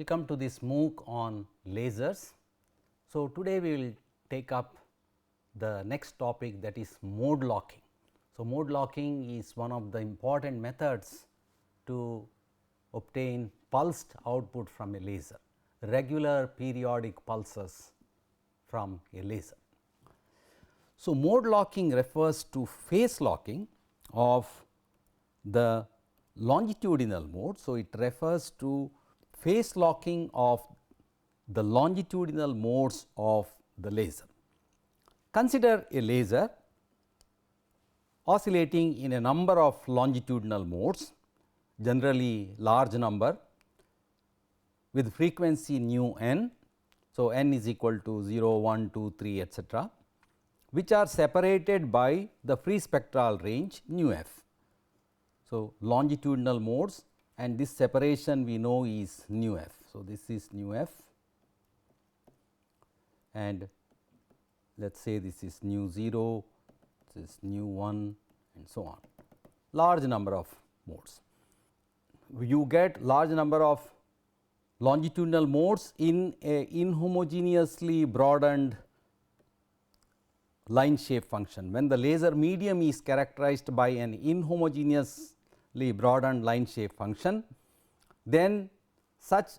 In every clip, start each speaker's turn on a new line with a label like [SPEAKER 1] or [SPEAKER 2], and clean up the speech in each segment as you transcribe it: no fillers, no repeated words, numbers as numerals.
[SPEAKER 1] Welcome to this MOOC on lasers. So, today we will take up the next topic, that is mode locking. So, mode locking is one of the important methods to obtain pulsed output from a laser, regular periodic pulses from a laser. So, mode locking refers to phase locking of the longitudinal mode. So, it refers to phase locking of the longitudinal modes of the laser. Consider a laser oscillating in a number of longitudinal modes, generally large number with frequency nu n. So, n is equal to 0, 1, 2, 3 etcetera, which are separated by the free spectral range nu f. So, longitudinal modes, and this separation we know is nu f. So, this is nu f, and let us say this is nu 0, this is nu 1 and so on, large number of modes. You get large number of longitudinal modes in a inhomogeneously broadened line shape function. When the laser medium is characterized by an inhomogeneously broadened line shape function, then such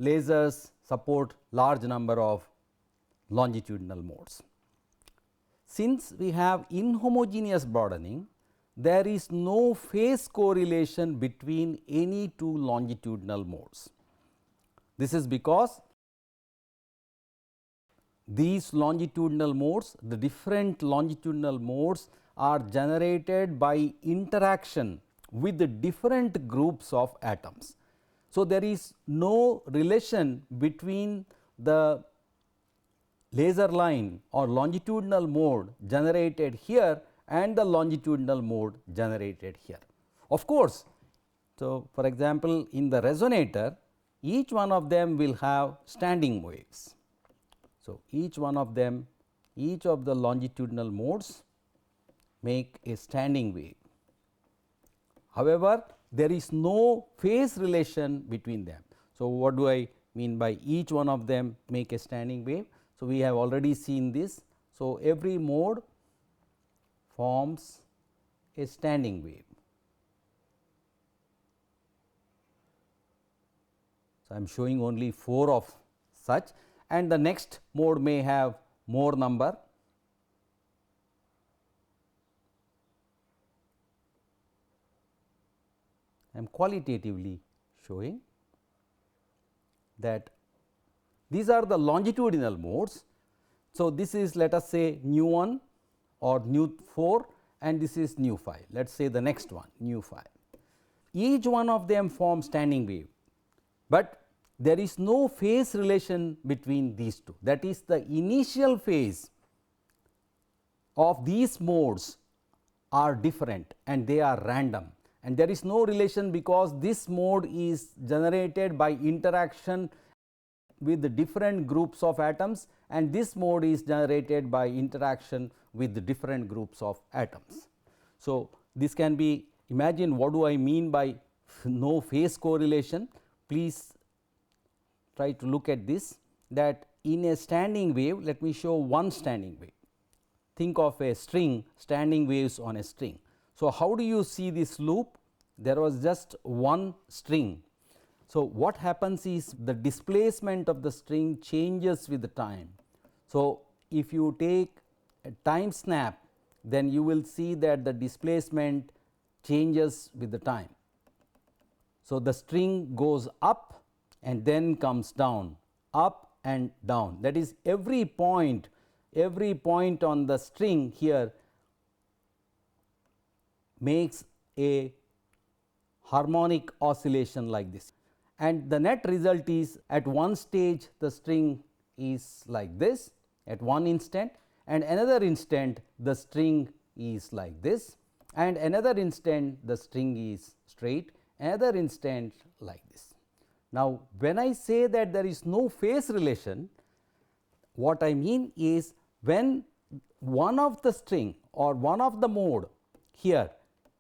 [SPEAKER 1] lasers support large number of longitudinal modes. Since we have inhomogeneous broadening, there is no phase correlation between any two longitudinal modes. This is because these longitudinal modes, the different longitudinal modes are generated by interaction with the different groups of atoms. So, there is no relation between the laser line or longitudinal mode generated here and the longitudinal mode generated here. Of course, so for example, in the resonator, each one of them will have standing waves. So, each one of them, each of the longitudinal modes make a standing wave. However, there is no phase relation between them. So, what do I mean by each one of them make a standing wave? So, we have already seen this. So, every mode forms a standing wave. So, I am showing only 4 of such, and the next mode may have more number. I am qualitatively showing that these are the longitudinal modes. So, this is let us say nu 1 or nu 4, and this is nu 5. Let us say the next one nu 5. Each one of them forms standing wave, but there is no phase relation between these two. That is, the initial phase of these modes are different and they are random, and there is no relation because this mode is generated by interaction with the different groups of atoms, and this mode is generated by interaction with the different groups of atoms. So, this can be imagine what do I mean by no phase correlation. Please try to look at this, that in a standing wave, let me show one standing wave. Think of a string, standing waves on a string. So, how do you see this loop? There was just one string. So, what happens is the displacement of the string changes with the time. So, if you take a time snap, then you will see that the displacement changes with the time. So, the string goes up and then comes down, up and down. That is, every point on the string here makes a harmonic oscillation like this, and the net result is at one stage the string is like this at one instant, and another instant the string is like this, and another instant the string is straight, another instant like this. Now, when I say that there is no phase relation, what I mean is when one of the string or one of the mode here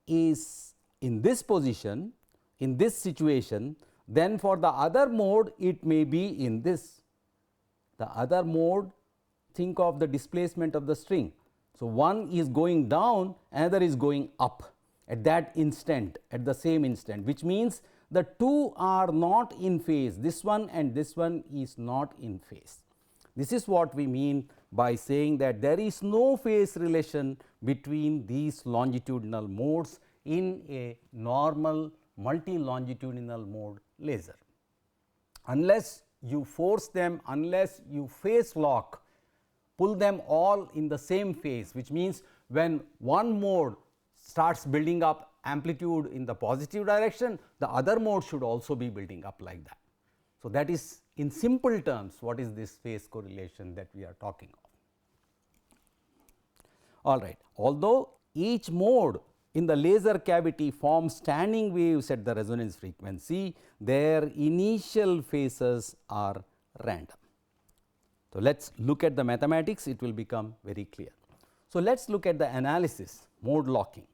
[SPEAKER 1] is in this position, in this situation, then for the other mode it may be in this. The other mode, think of the displacement of the string. So, one is going down, another is going up at that instant, at the same instant, which means the two are not in phase, this one and this one is not in phase. This is what we mean by saying that there is no phase relation between these longitudinal modes in a normal multi-longitudinal mode laser. Unless you force them, unless you phase lock, pull them all in the same phase, which means when one mode starts building up amplitude in the positive direction, the other mode should also be building up like that. So, that is in simple terms what is this phase correlation that we are talking of. All right. Although each mode in the laser cavity forms standing waves at the resonance frequency, their initial phases are random. So, let us look at the mathematics, it will become very clear. So, let us look at the analysis, mode locking.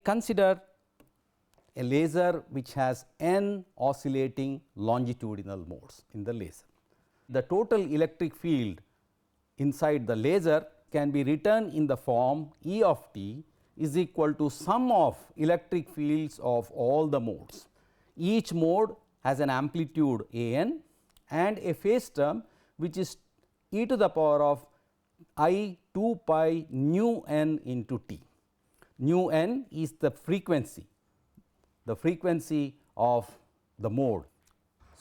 [SPEAKER 1] Consider a laser which has n oscillating longitudinal modes in the laser. The total electric field inside the laser can be written in the form E of t is equal to sum of electric fields of all the modes. Each mode has an amplitude a n and a phase term which is e to the power of I 2 pi nu n into t. Nu n is the frequency of the mode.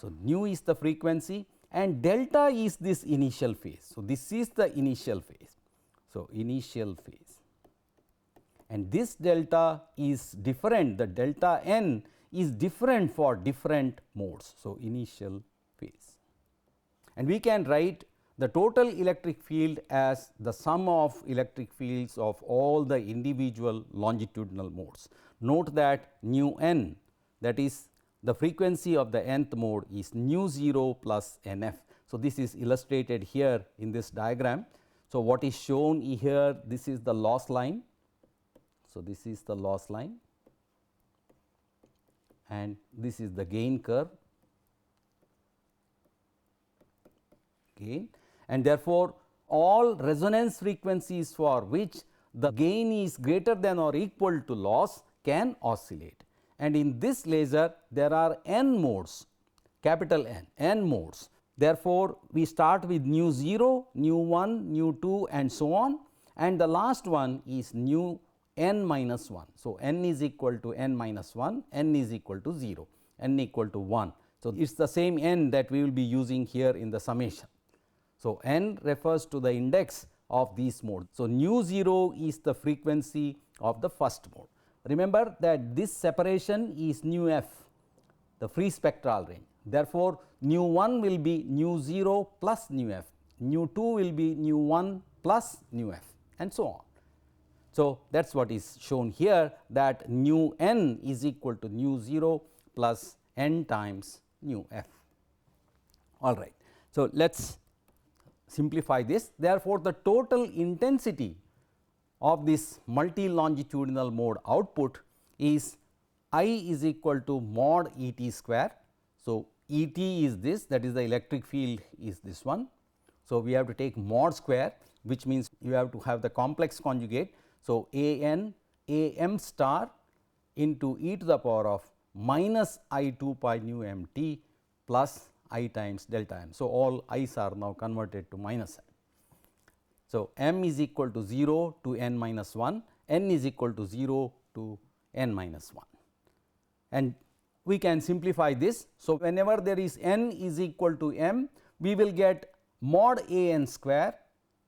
[SPEAKER 1] So, nu is the frequency and delta is this initial phase. So, this is the initial phase. So, initial phase, and this delta is different, the delta n is different for different modes. So, initial phase, and we can write the total electric field as the sum of electric fields of all the individual longitudinal modes. Note that nu n, that is the frequency of the nth mode, is nu 0 plus nf. So, this is illustrated here in this diagram. So, what is shown here, this is the loss line. So, this is the loss line and this is the gain curve, gain, and therefore, all resonance frequencies for which the gain is greater than or equal to loss can oscillate. And in this laser there are n modes, capital N, n modes. Therefore, we start with nu 0, nu 1, nu 2 and so on, and the last one is nu n minus 1. So, n is equal to n minus 1, n is equal to 0, n equal to 1. So, it is the same n that we will be using here in the summation. So, n refers to the index of these modes. So, nu 0 is the frequency of the first mode. Remember that this separation is nu f, the free spectral range. Therefore, nu 1 will be nu 0 plus nu f, nu 2 will be nu 1 plus nu f and so on. So, that is what is shown here, that nu n is equal to nu 0 plus n times nu f. All right. So, let us simplify this. Therefore, the total intensity of this multi-longitudinal mode output is I is equal to mod E t square. So, E t is this, that is the electric field is this one. So, we have to take mod square, which means you have to have the complex conjugate. So, a n a m star into e to the power of minus I 2 pi nu m t plus I times delta m. So, all i's are now converted to minus m. So, m is equal to 0 to n minus 1, n is equal to 0 to n minus 1, and we can simplify this. So, whenever there is n is equal to m, we will get mod a n square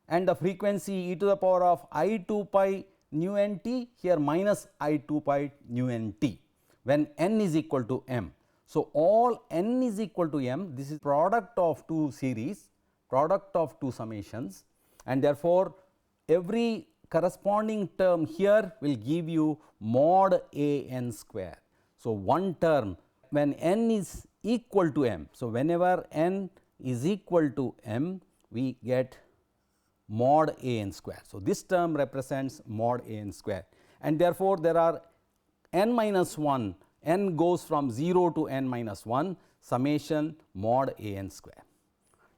[SPEAKER 1] and the frequency e to the power of I 2 pi nu n t, here minus I 2 pi nu n t when n is equal to m. So, all n is equal to m, this is product of two series, product of two summations, and therefore, every corresponding term here will give you mod a n square. So, one term when n is equal to m. So, whenever n is equal to m, we get mod a n square. So, this term represents mod a n square, and therefore, there are n minus 1 n goes from 0 to n minus 1 summation mod a n square.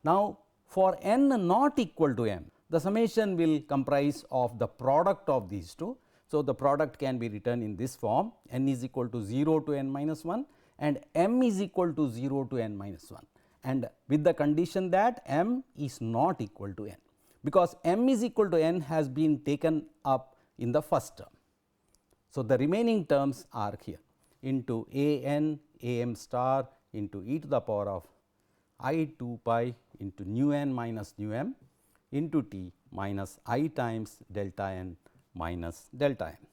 [SPEAKER 1] Now, for n not equal to m, the summation will comprise of the product of these two. So, the product can be written in this form, n is equal to 0 to n minus 1 and m is equal to 0 to n minus 1, and with the condition that m is not equal to n, because m is equal to n has been taken up in the first term. So, the remaining terms are here into a n a m star into e to the power of I 2 pi into nu n minus nu m into t minus I times delta n minus delta m.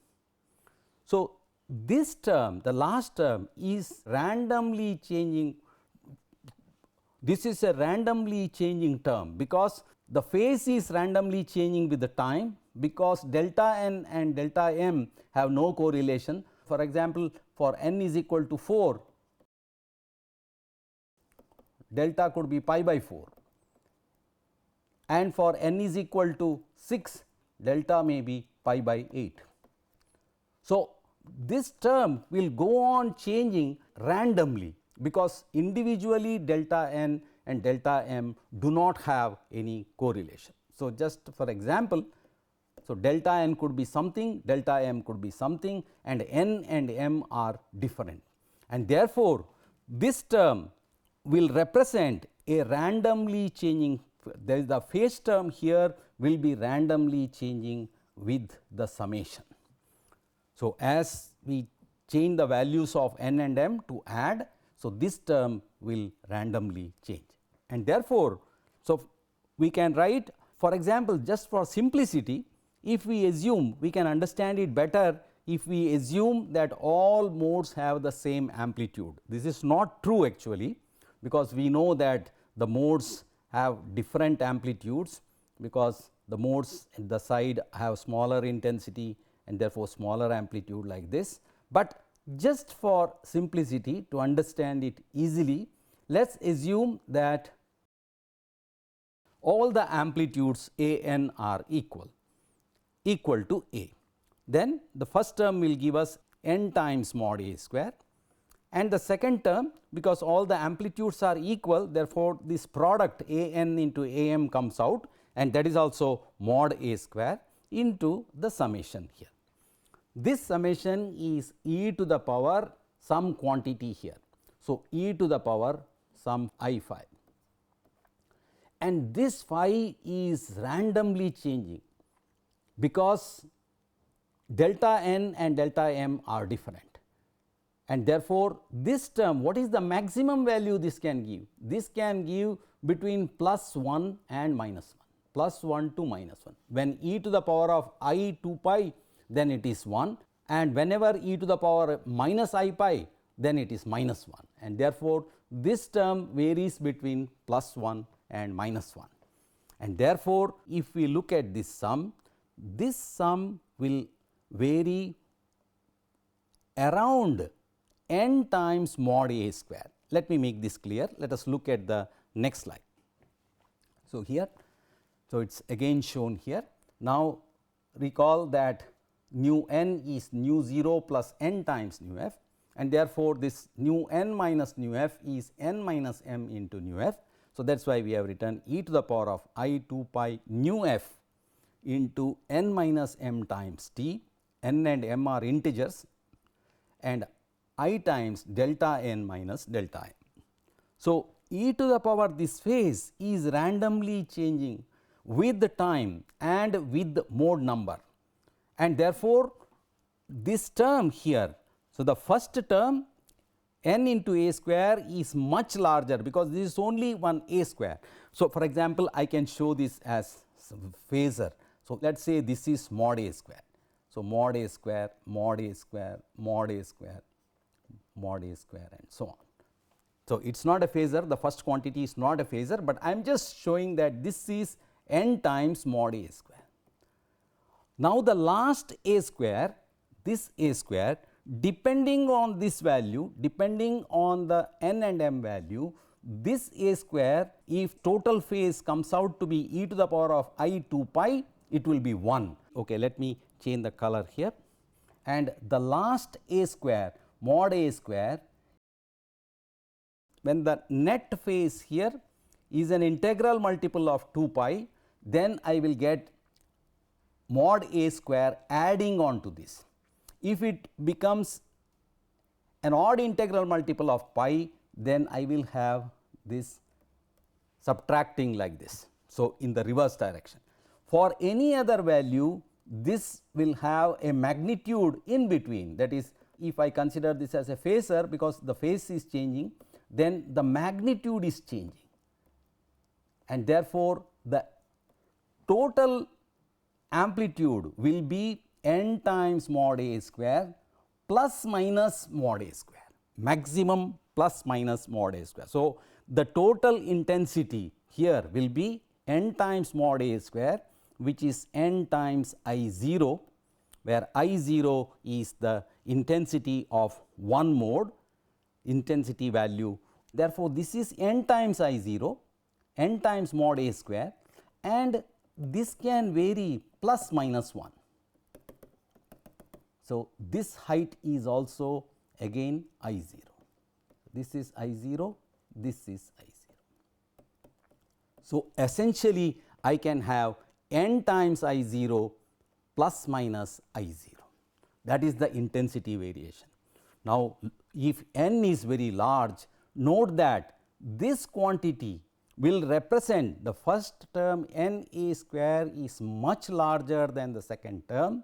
[SPEAKER 1] So, this term, the last term is randomly changing. This is a randomly changing term, because the phase is randomly changing with the time, because delta n and delta m have no correlation. For example, for n is equal to 4, delta could be pi by 4, and for n is equal to 6, delta may be pi by 8. So, this term will go on changing randomly, because individually delta n and delta m do not have any correlation. So, just for example, so delta n could be something, delta m could be something, and n and m are different, and therefore, this term will represent a randomly changing, there is the phase term here will be randomly changing with the summation. So, as we change the values of n and m to add, so this term will randomly change, and therefore, so we can write, for example, just for simplicity, if we assume, we can understand it better if we assume that all modes have the same amplitude. This is not true actually, because we know that the modes have different amplitudes, because the modes at the side have smaller intensity and therefore, smaller amplitude like this. But just for simplicity, to understand it easily, let us assume that all the amplitudes a n are equal to a. Then the first term will give us n times mod a square, and the second term, because all the amplitudes are equal, therefore, this product a n into a m comes out, and that is also mod a square into the summation here. This summation is e to the power some quantity here. So, e to the power some I phi, and this phi is randomly changing, because delta n and delta m are different, and therefore, this term, what is the maximum value this can give? This can give between plus 1 and minus 1, plus 1 to minus 1. When e to the power of I 2 pi, then it is 1, and whenever e to the power minus I pi, then it is minus 1, and therefore, this term varies between plus 1 and minus 1, and therefore, if we look at this sum will vary around n times mod a square. Let me make this clear. Let us look at the next slide. So, here, so it is again shown here. Now, recall that nu n is nu 0 plus n times nu f, and therefore, this nu n minus nu f is n minus m into nu f. So, that is why we have written e to the power of I 2 pi nu f into n minus m times t, n and m are integers, and I times delta n minus delta m. So, e to the power this phase is randomly changing with the time and with the mode number, and therefore, this term here. So, the first term n into a square is much larger, because this is only one a square. So, for example, I can show this as phasor. So, let us say this is mod a square. So, mod a square, mod a square, mod a square, mod a square, and so on. So, it is not a phasor, the first quantity is not a phasor, but I am just showing that this is n times mod a square. Now, the last a square, this a square, depending on this value, depending on the n and m value, this a square, if total phase comes out to be e to the power of I 2 pi, it will be 1. Okay, let me change the color here, and the last a square mod A square, when the net phase here is an integral multiple of 2 pi, then I will get mod A square adding on to this. If it becomes an odd integral multiple of pi, then I will have this subtracting like this. So, in the reverse direction. For any other value, this will have a magnitude in between, that is, if I consider this as a phasor, because the phase is changing, then the magnitude is changing, and therefore, the total amplitude will be n times mod A square plus minus mod A square, maximum plus minus mod A square. So, the total intensity here will be n times mod A square, which is n times I 0, where I 0 is the intensity of one mode, intensity value. Therefore, this is n times I 0, n times mod A square, and this can vary plus minus 1. So, this height is also again I 0. This is I 0, this is I 0. So, essentially I can have n times I 0 plus minus I 0, that is the intensity variation. Now, if n is very large, note that this quantity will represent the first term n A square is much larger than the second term,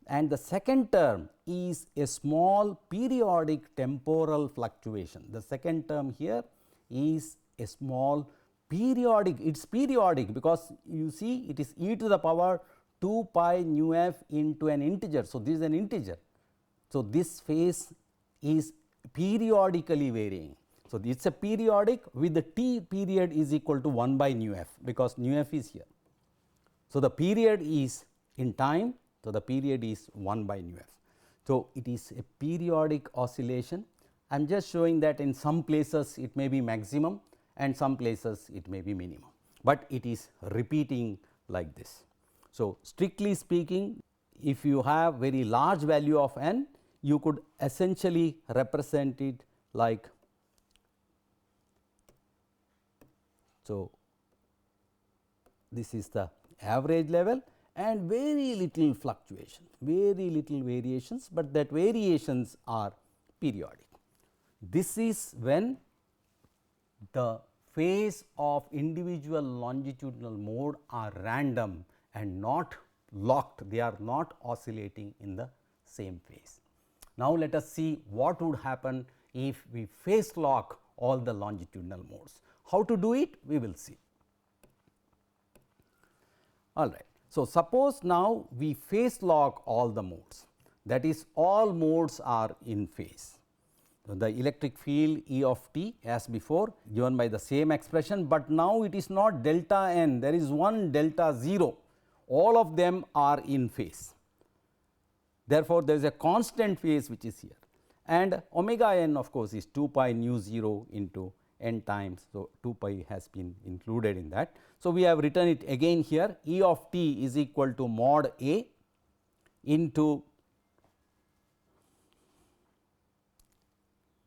[SPEAKER 1] and the second term is a small periodic temporal fluctuation. The second term here is a small periodic, it is periodic because you see it is e to the power 2 pi nu f into an integer. So, this is an integer. So, this phase is periodically varying. So, it is a periodic with the t period is equal to 1 by nu f, because nu f is here. So, the period is in time. So, the period is 1 by nu f. So, it is a periodic oscillation. I am just showing that in some places it may be maximum and some places it may be minimum, but it is repeating like this. So, strictly speaking, if you have very large value of n, you could essentially represent it like, so this is the average level and very little fluctuation, very little variations, but that variations are periodic. This is when the phase of individual longitudinal mode are random and not locked, they are not oscillating in the same phase. Now, let us see what would happen if we phase lock all the longitudinal modes. How to do it? We will see. All right. So, suppose now we phase lock all the modes, that is all modes are in phase. So, the electric field E of t as before given by the same expression, but now it is not delta n, there is one delta 0, all of them are in phase. Therefore, there is a constant phase which is here, and omega n of course is 2 pi nu 0 into n times. So, 2 pi has been included in that. So, we have written it again here, E of t is equal to mod A into,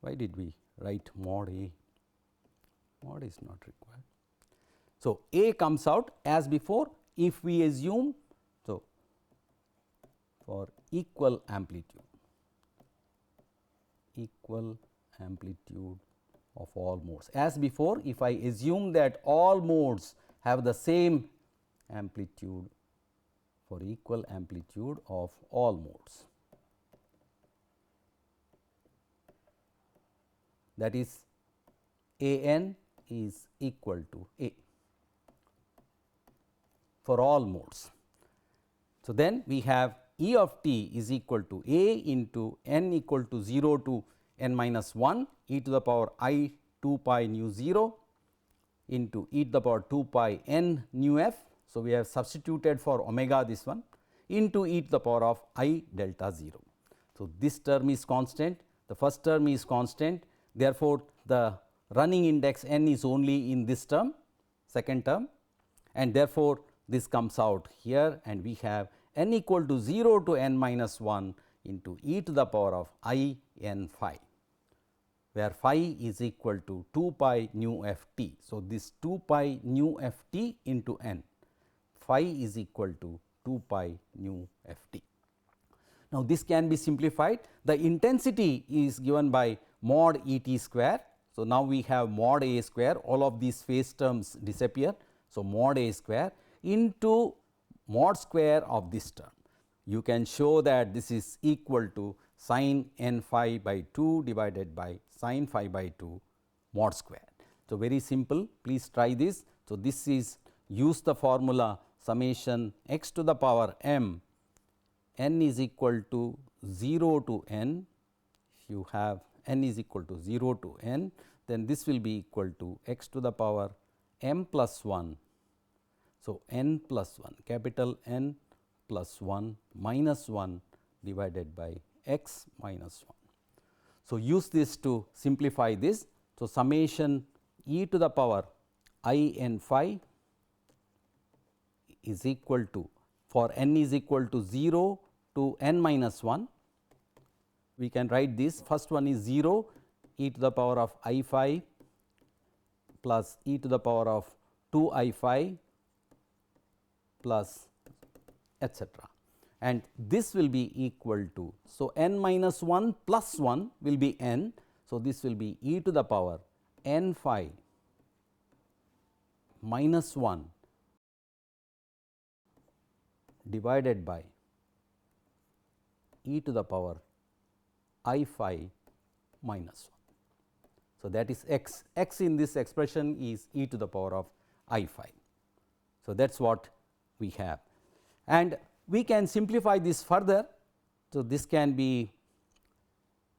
[SPEAKER 1] why did we write mod A? Mod is not required. So, A comes out as before if we assume, so for equal amplitude of all modes. As before, if I assume that all modes have the same amplitude for equal amplitude of all modes, that is A n is equal to A for all modes. So, then we have E of t is equal to A into n equal to 0 to n minus 1 e to the power I 2 pi nu 0 into e to the power 2 pi n nu f. So, we have substituted for omega this one into e to the power of I delta 0. So, this term is constant, the first term is constant, therefore, the running index n is only in this term, second term, and therefore, this comes out here and we have n equal to 0 to n minus 1 into e to the power of I n phi, where phi is equal to 2 pi nu f t. So, this 2 pi nu f t into n, phi is equal to 2 pi nu f t. Now, this can be simplified. The intensity is given by mod E t square. So, now we have mod A square, all of these phase terms disappear. So, mod A square into mod square of this term. You can show that this is equal to sin n phi by 2 divided by sin phi by 2 mod square. So, very simple, please try this. So, this is use the formula summation x to the power m, n is equal to 0 to n. If you have n is equal to 0 to n, then this will be equal to x to the power m plus 1. So, n plus 1, capital N plus 1 minus 1 divided by x minus 1. So, use this to simplify this. So, summation e to the power I n phi is equal to, for n is equal to 0 to n minus 1, we can write this. First one is 0 e to the power of I phi plus e to the power of 2 I phi plus etcetera, and this will be equal to. So, n minus 1 plus 1 will be n. So, this will be e to the power n phi minus 1 divided by e to the power I phi minus 1. So, that is x, x in this expression is e to the power of I phi. So, that is what we have, and we can simplify this further. So, this can be,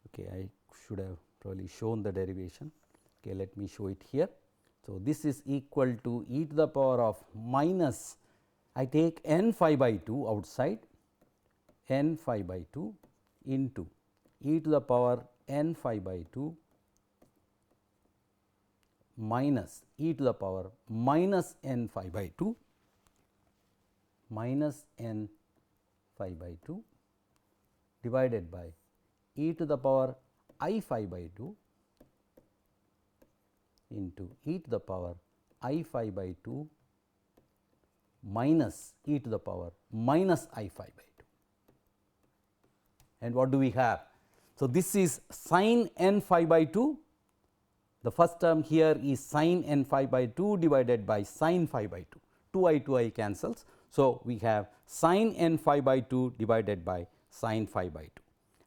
[SPEAKER 1] okay, I should have probably shown the derivation. Okay, let me show it here. So, this is equal to e to the power of minus, I take n phi by 2 outside, n phi by 2 into e to the power n phi by 2 minus e to the power minus n phi by 2 minus n phi by 2 divided by e to the power I phi by 2 into e to the power I phi by 2 minus e to the power minus I phi by 2. And what do we have? So, this is sin n phi by 2. The first term here is sin n phi by 2 divided by sin phi by 2. 2 I cancels. So, we have sin n phi by 2 divided by sin phi by 2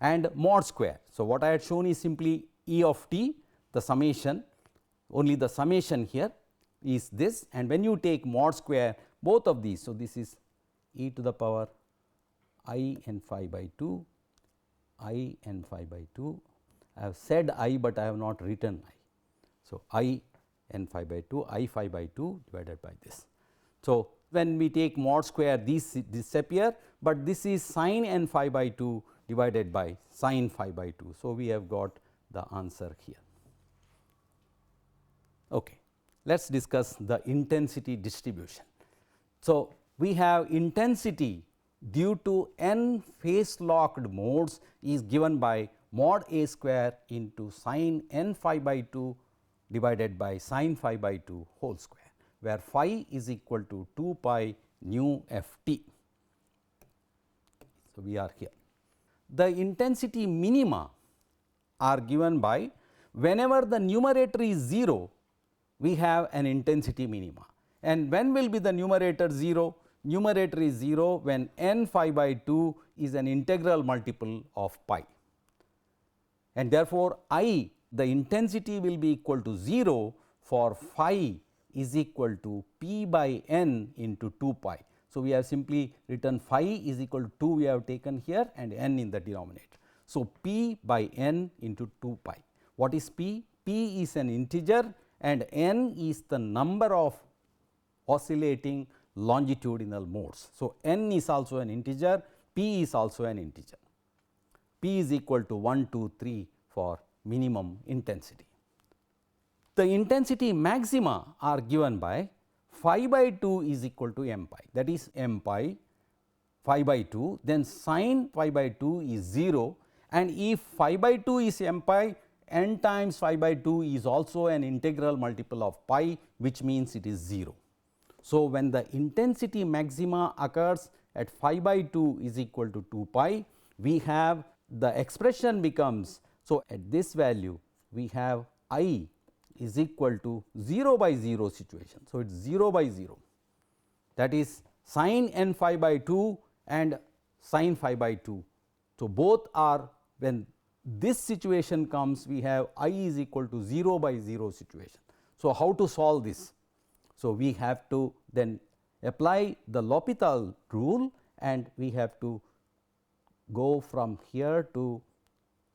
[SPEAKER 1] and mod square. So, what I had shown is simply E of t, the summation, only the summation here is this, and when you take mod square both of these. So, this is e to the power I n phi by 2, I n phi by 2. I have said I, but I have not written I. So, I n phi by 2, I phi by 2 divided by this. So, when we take mod square, these disappear, but this is sin n phi by 2 divided by sin phi by 2. So, we have got the answer here. Okay. Let us discuss the intensity distribution. So, we have intensity due to n phase locked modes is given by mod A square into sin n phi by 2 divided by sin phi by 2 whole square, where phi is equal to 2 pi nu f t. So, we are here. The intensity minima are given by, whenever the numerator is 0, we have an intensity minima, and when will be the numerator 0? Numerator is 0 when n phi by 2 is an integral multiple of pi, and therefore, I, the intensity will be equal to 0 for phi is equal to p by n into 2 pi. So, we have simply written phi is equal to 2 we have taken here and n in the denominator. So, p by n into 2 pi. What is p? P is an integer and n is the number of oscillating longitudinal modes. So, n is also an integer, p is also an integer. P is equal to 1, 2, 3 for minimum intensity. The intensity maxima are given by phi by 2 is equal to m pi, that is m pi phi by 2, then sin phi by 2 is 0, and if phi by 2 is m pi, n times phi by 2 is also an integral multiple of pi, which means it is 0. So, when the intensity maxima occurs at phi by 2 is equal to 2 pi, we have the expression becomes, so at this value we have I is equal to 0 by 0 situation. So, it is 0 by 0, that is sin n phi by 2 and sin phi by 2. So, both are, when this situation comes, we have I is equal to 0 by 0 situation. So, how to solve this? So, we have to then apply the L'Hopital rule, and we have to go from here to,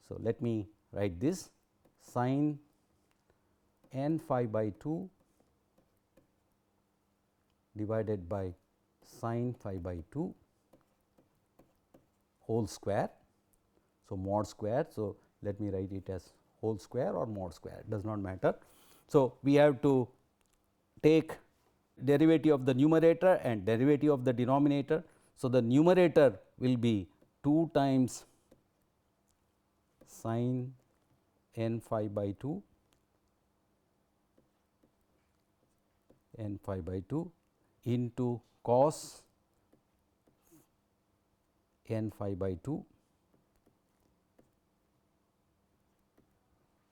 [SPEAKER 1] so let me write this, sin n phi by 2 divided by sin phi by 2 whole square. So, mod square. So, let me write it as whole square or mod square, it does not matter. So, we have to take derivative of the numerator and derivative of the denominator. So, the numerator will be 2 times sin n phi by 2 n phi by 2 into cos n phi by 2,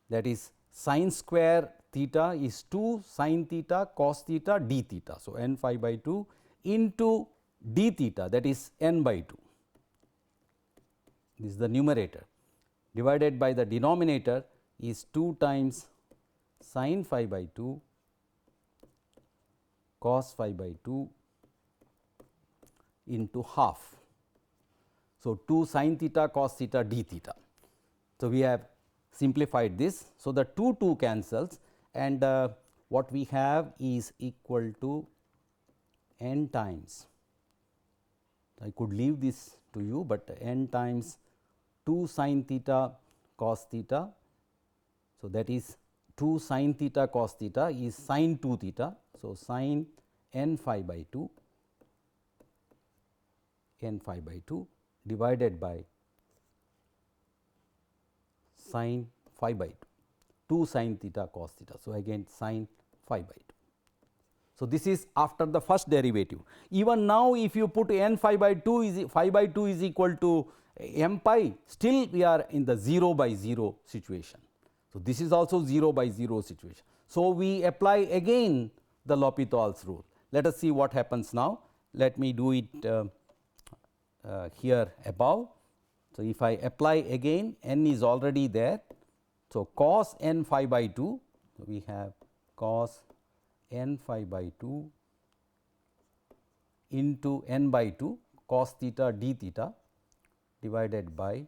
[SPEAKER 1] that is sin square theta is 2 sin theta cos theta d theta. So, n phi by 2 into d theta, that is n by 2, this is the numerator, divided by the denominator is 2 times sin phi by 2 cos phi by 2 into half. So, 2 sin theta cos theta d theta. So, we have simplified this. So, the 2 cancels, and what we have is equal to n times, I could leave this to you, but n times 2 sin theta cos theta. So, that is 2 sin theta cos theta is sin 2 theta. So, sin n phi by 2 divided by sin phi by 2 sin theta cos theta. So, again sin phi by 2. So, this is after the first derivative. Even now, if you put n phi by 2 is equal to m pi, still we are in the 0 by 0 situation. So, this is also 0 by 0 situation. So, we apply again the L'Hopital's rule. Let us see what happens now. Let me do it here above. So, if I apply again, n is already there. So, cos n phi by 2, so we have cos n phi by 2 into n by 2 cos theta d theta divided by,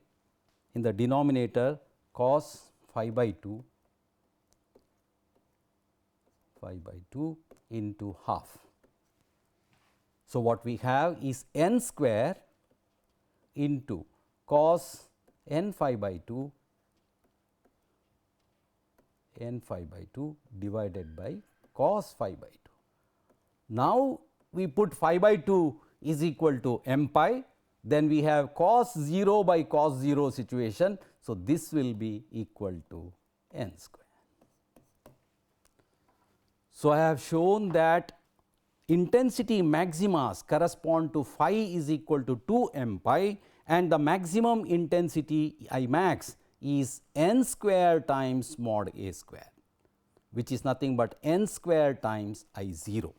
[SPEAKER 1] in the denominator, cos phi by 2 into half. So, what we have is n square into cos n phi by 2 divided by cos phi by 2. Now, we put phi by 2 is equal to m pi, then we have cos 0 by cos 0 situation. So, this will be equal to n square. So, I have shown that intensity maximas correspond to phi is equal to 2 m pi, and the maximum intensity I max is n square times mod a square, which is nothing but n square times I 0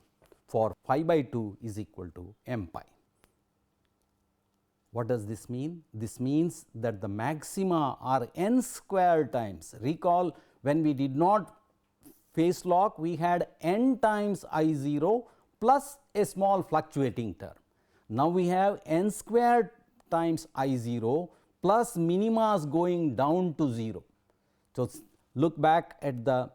[SPEAKER 1] for phi by 2 is equal to m pi. What does this mean? This means that the maxima are n square times. Recall, when we did not phase lock, we had n times I 0 plus a small fluctuating term. Now, we have n square times I 0 plus minimas going down to 0. So, look back at the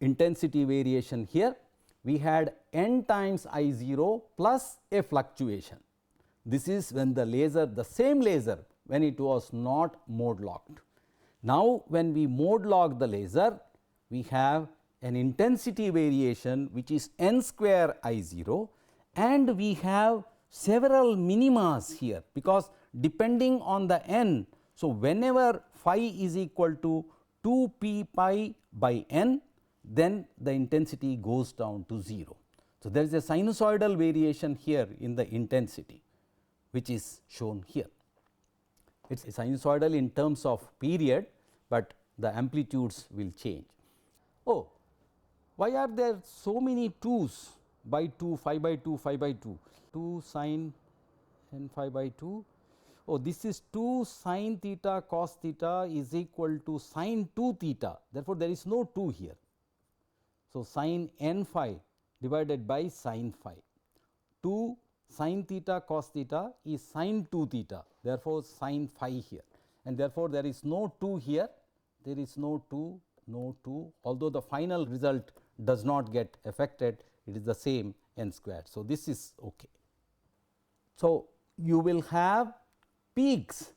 [SPEAKER 1] intensity variation here, we had n times I 0 plus a fluctuation. This is when the laser, the same laser, when it was not mode locked. Now, when we mode lock the laser, we have an intensity variation which is n square I 0, and we have several minimas here, because depending on the n, So, whenever phi is equal to 2 p pi by n, then the intensity goes down to 0. So, there is a sinusoidal variation here in the intensity, which is shown here. It is sinusoidal in terms of period, but the amplitudes will change. Oh, why are there so many 2's by 2, phi by 2, phi by 2, 2 sin n phi by 2? Oh, this is 2 sin theta cos theta is equal to sin 2 theta, therefore, there is no 2 here. So, sin n phi divided by sin phi, 2 sin theta cos theta is sin 2 theta, therefore, sin phi here, and therefore, there is no 2 here, there is no 2, no 2, although the final result does not get affected, it is the same n square. So, this is okay. So, you will have peaks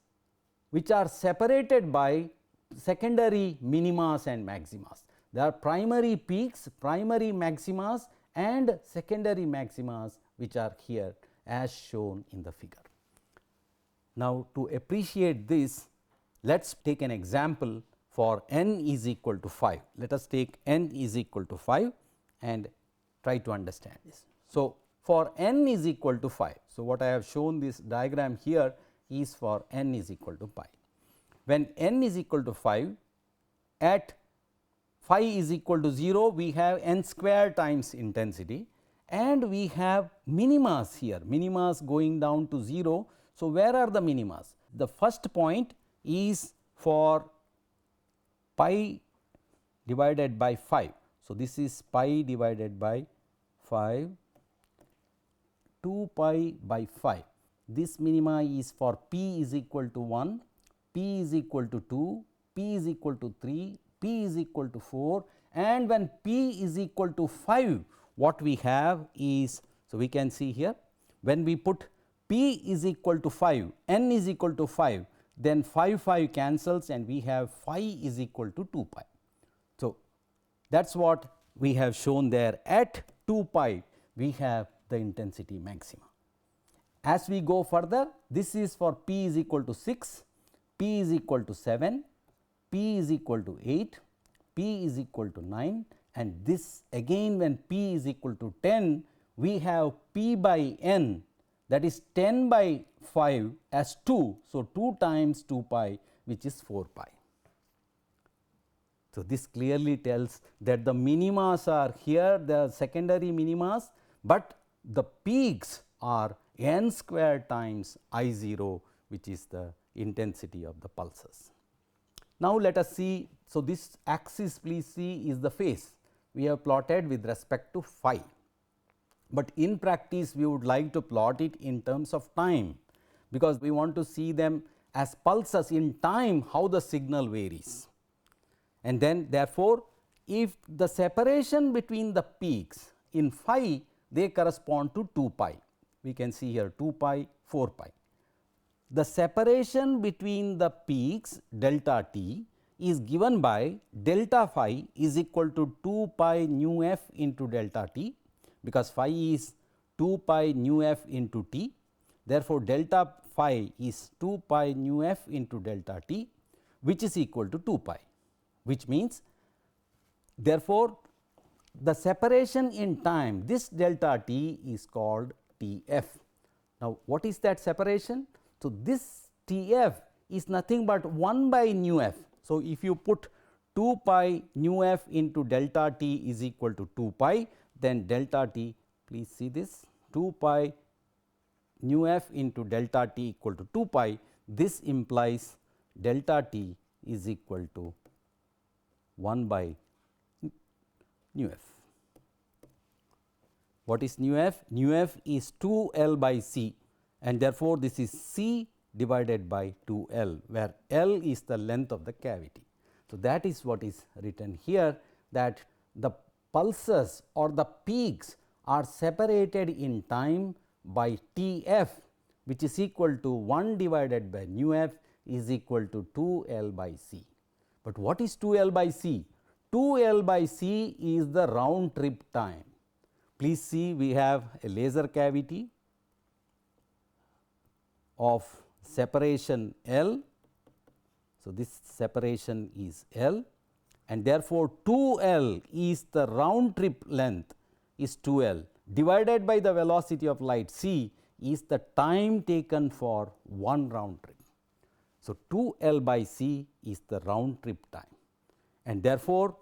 [SPEAKER 1] which are separated by secondary minimas and maximas. There are primary peaks, primary maximas and secondary maximas which are here as shown in the figure. Now, to appreciate this, let us take an example for n is equal to 5. Let us take n is equal to 5 and try to understand this. So, for n is equal to 5. So, what I have shown this diagram here is for n is equal to pi. When n is equal to 5, at phi is equal to 0, we have n square times intensity and we have minimas here, minimas going down to 0. So, where are the minimas? The first point is for pi divided by 5. So, this is pi divided by 5, 2 pi by 5. This minima is for p is equal to 1, p is equal to 2, p is equal to 3, p is equal to 4, and when p is equal to 5, what we have is, so we can see here, when we put p is equal to 5, n is equal to 5, then 5 cancels and we have phi is equal to 2 pi. So, that is what we have shown there. At 2 pi, we have the intensity maxima. As we go further, this is for p is equal to 6, p is equal to 7, p is equal to 8, p is equal to 9, and this again when p is equal to 10, we have p by n, that is 10 by 5 as 2. So, 2 times 2 pi, which is 4 pi. So, this clearly tells that the minimas are here, the secondary minimas, but the peaks are n square times I 0, which is the intensity of the pulses. Now, let us see. So, this axis please see is the phase we have plotted with respect to phi, but in practice we would like to plot it in terms of time, because we want to see them as pulses in time how the signal varies. And then therefore, if the separation between the peaks in phi, they correspond to 2 pi, we can see here 2 pi, 4 pi. The separation between the peaks delta t is given by delta phi is equal to 2 pi nu f into delta t, because phi is 2 pi nu f into t. Therefore, delta phi is 2 pi nu f into delta t, which is equal to 2 pi, which means therefore, the separation in time, this delta t is called T f. Now, what is that separation? So, this T f is nothing but 1 by nu f. So, if you put 2 pi nu f into delta t is equal to 2 pi, then delta t, please see this, 2 pi nu f into delta t equal to 2 pi, this implies delta t is equal to 1 by nu f. What is nu f? Nu f is 2 L by C, and therefore, this is C divided by 2 L, where L is the length of the cavity. So, that is what is written here, that the pulses or the peaks are separated in time by T f, which is equal to 1 divided by nu f is equal to 2 L by C. But what is 2 L by C? 2 L by C is the round trip time. Please see, we have a laser cavity of separation L So, this separation is L, and therefore, 2L is the round trip length is 2L divided by the velocity of light c is the time taken for one round trip. So, 2L by c is the round trip time, and therefore,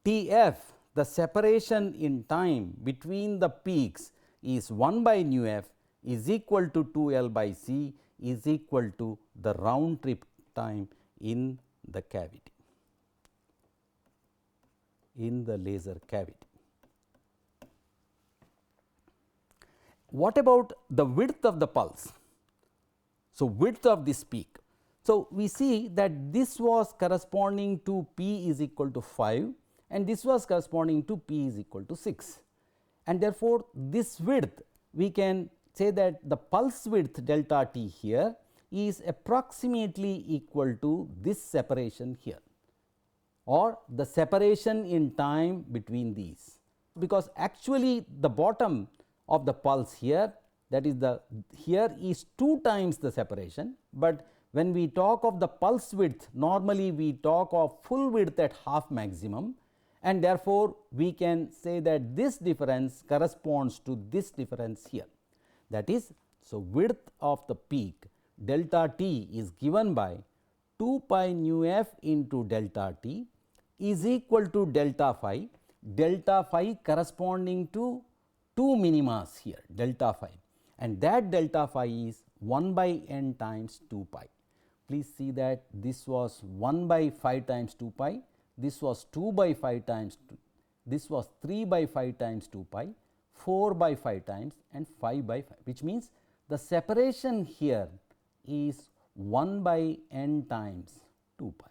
[SPEAKER 1] Tf, the separation in time between the peaks, is 1 by nu f is equal to 2L by c is equal to the round trip time in the cavity, in the laser cavity. What about the width of the pulse? So, width of this peak. So, we see that this was corresponding to p is equal to 5 and this was corresponding to p is equal to 6, and therefore, this width we can say that the pulse width delta t here is approximately equal to this separation here, or the separation in time between these, because actually the bottom of the pulse here, that is the here is 2 times the separation, but when we talk of the pulse width, normally we talk of full width at half maximum, and therefore, we can say that this difference corresponds to this difference here. That is, so width of the peak delta t is given by 2 pi nu f into delta t is equal to delta phi corresponding to 2 minimas here, delta phi, and that delta phi is 1 by n times 2 pi. Please see that this was 1 by 5 times 2 pi, this was 2 by 5 times 2, this was 3 by 5 times 2 pi, 4 by 5 times and 5 by 5, which means the separation here is 1 by n times 2 pi.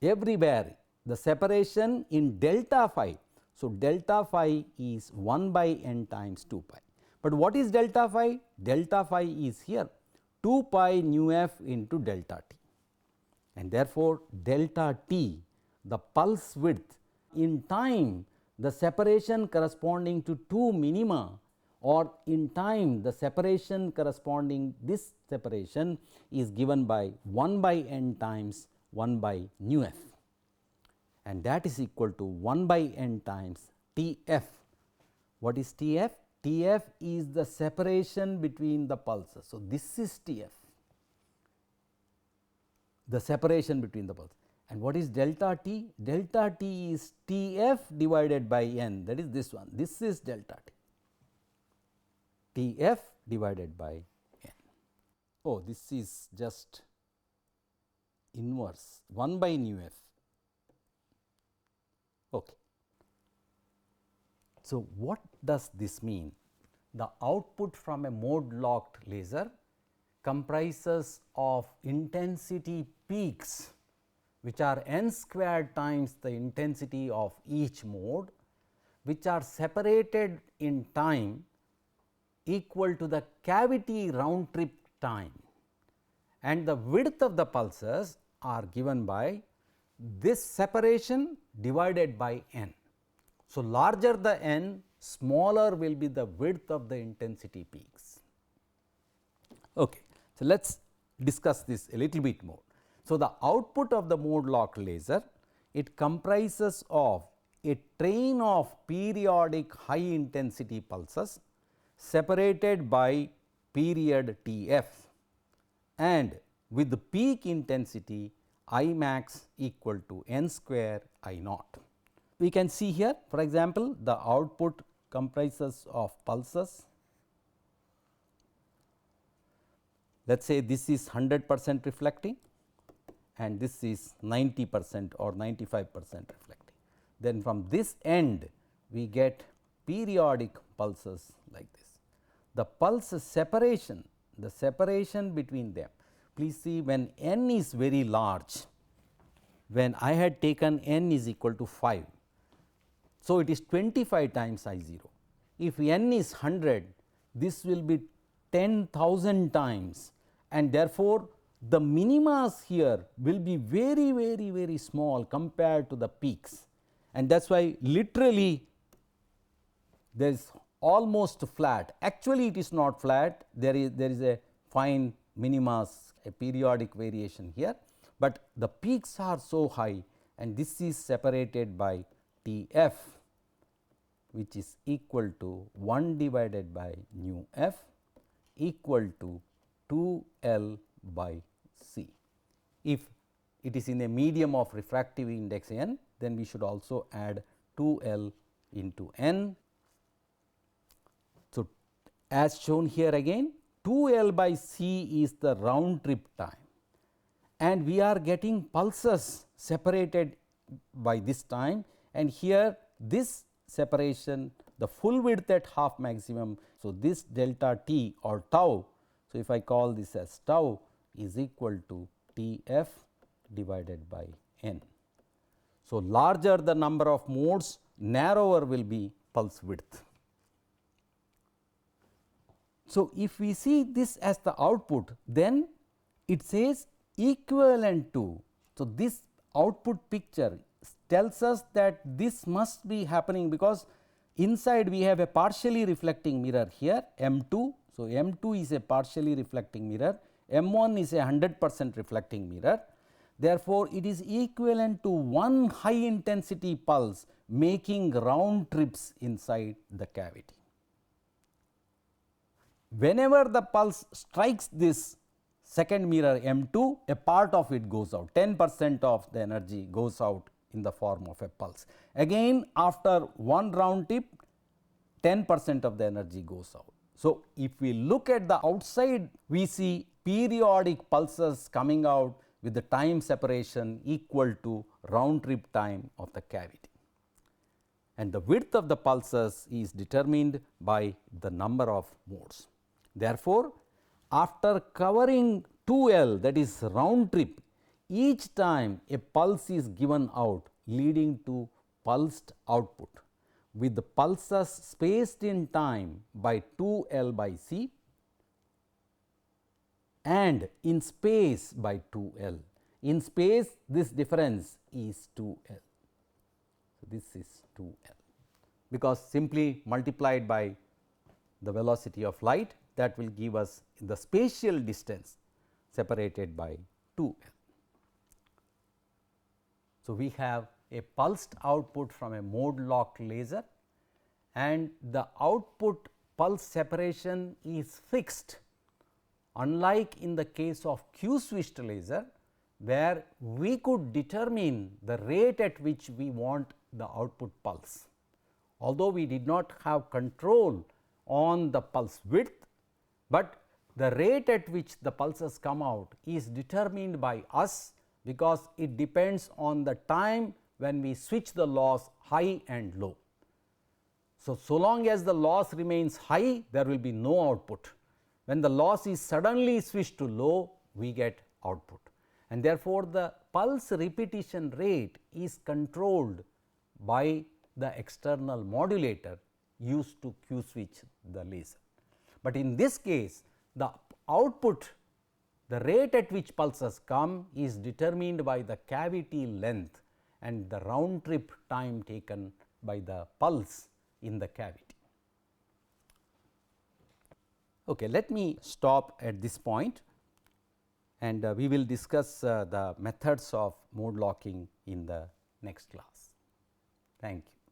[SPEAKER 1] Everywhere the separation in delta phi, so delta phi is 1 by n times 2 pi. But what is delta phi? Delta phi is here 2 pi nu f into delta t, and therefore, delta t, the pulse width in time, the separation corresponding to 2 minima, or in time the separation corresponding this separation is given by 1 by n times 1 by nu f, and that is equal to 1 by n times T f. What is T f? T f is the separation between the pulses. So, this is T f, the separation between the pulses. And what is delta t? Delta t is T f divided by n, that is this one, this is delta t, T f divided by n. Oh, this is just inverse 1 by nu f. Okay. So, what does this mean? The output from a mode locked laser comprises of intensity peaks, which are n squared times the intensity of each mode, which are separated in time equal to the cavity round trip time, and the width of the pulses are given by this separation divided by n. So, larger the n, smaller will be the width of the intensity peaks. Okay. So, let us discuss this a little bit more. So, the output of the mode locked laser, it comprises of a train of periodic high intensity pulses separated by period T f, and with the peak intensity I max equal to n square I naught. We can see here, for example, the output comprises of pulses. Let us say this is 100% reflecting and this is 90% or 95% reflecting. Then from this end we get periodic pulses like this. The pulse separation, the separation between them, please see when n is very large, when I had taken n is equal to 5. So, it is 25 times I 0. If n is 100, this will be 10,000 times, and therefore, the minimas here will be very small compared to the peaks, and that is why literally there is almost flat. Actually, it is not flat, there is a fine minimas, a periodic variation here, but the peaks are so high and this is separated by T f, which is equal to 1 divided by nu f equal to 2 L by C. If it is in a medium of refractive index n, then we should also add 2 L into n. So, as shown here again, 2 L by C is the round trip time, and we are getting pulses separated by this time, and here this separation, the full width at half maximum. So, this delta t or tau, so if I call this as tau, is equal to T f divided by n. So, larger the number of modes, narrower will be pulse width. So, if we see this as the output, then it says equivalent to. So, this output picture tells us that this must be happening, because inside we have a partially reflecting mirror here M2. So, M2 is a partially reflecting mirror, M1 is a 100% reflecting mirror. Therefore, it is equivalent to one high intensity pulse making round trips inside the cavity. Whenever the pulse strikes this second mirror M2, a part of it goes out, 10% of the energy goes out in the form of a pulse. Again, after one round trip, 10% of the energy goes out. So, if we look at the outside, we see periodic pulses coming out with the time separation equal to round trip time of the cavity, and the width of the pulses is determined by the number of modes. Therefore, after covering 2 L, that is round trip, each time a pulse is given out leading to pulsed output with the pulses spaced in time by 2 L by C and in space by 2 L. In space, this difference is 2 L. So, this is 2 L, because simply multiplied by the velocity of light, that will give us the spatial distance separated by 2 L. So, we have a pulsed output from a mode locked laser, and the output pulse separation is fixed, unlike in the case of Q switched laser, where we could determine the rate at which we want the output pulse. Although we did not have control on the pulse width, but the rate at which the pulses come out is determined by us, because it depends on the time when we switch the loss high and low. So long as the loss remains high, there will be no output. When the loss is suddenly switched to low, we get output, and therefore, the pulse repetition rate is controlled by the external modulator used to Q switch the laser. But in this case, the output, the rate at which pulses come, is determined by the cavity length and the round trip time taken by the pulse in the cavity. Okay, let me stop at this point, and we will discuss the methods of mode locking in the next class. Thank you.